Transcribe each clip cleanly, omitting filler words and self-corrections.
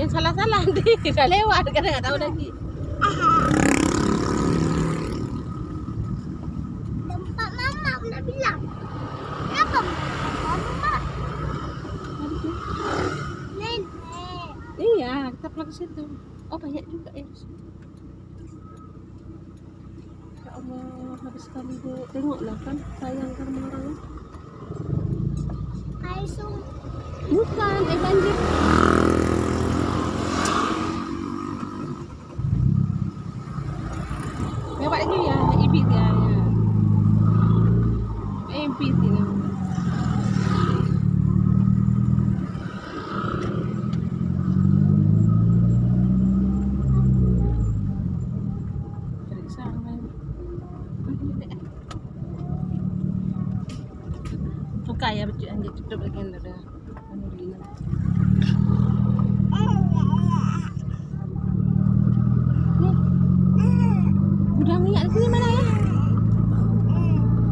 jangan salah-salah nanti udah lewat karena nggak tahu lagi. Tempat mama udah bilang. Kenapa mama? Nenek. Iya, kita pulang ke situ. Oh banyak juga ya. Ya Allah, habis kali Bu. Tengoklah kan, sayang kan sama orang. Aisung. Bukan, banjir. Lewat lagi ya, ibit ya. Ibit ini. Suka ya baju anjir tutup lagi udah alhamdulillah. Nih gudang minyak di sini mana ya?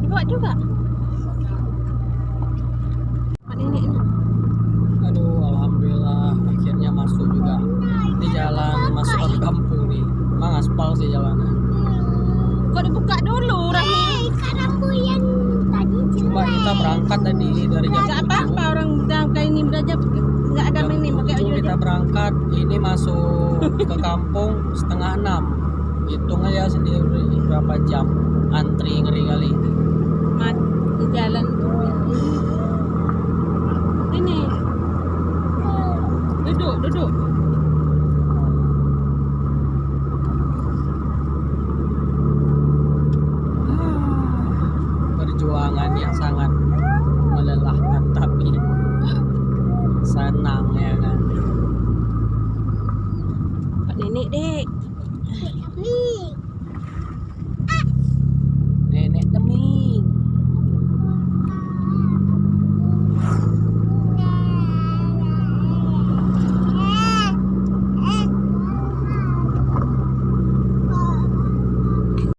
Dibawa juga. Pak nenek ini. Aduh, alhamdulillah akhirnya masuk juga. Ini jalan masuk ke kampung nih. Emang aspal sih jalanan. Kok dibuka dulu orangnya? Kak Rambo yang tadi Coba kita berangkat tadi dari jam Enggak apa-apa orang udah kayak ini udah jam enggak ada ini pakai 7 baju kita aja. berangkat, ini masuk ke kampung setengah 6. Hitung aja sendiri berapa jam antri, ngeri kali. Di jalan ini. Duduk.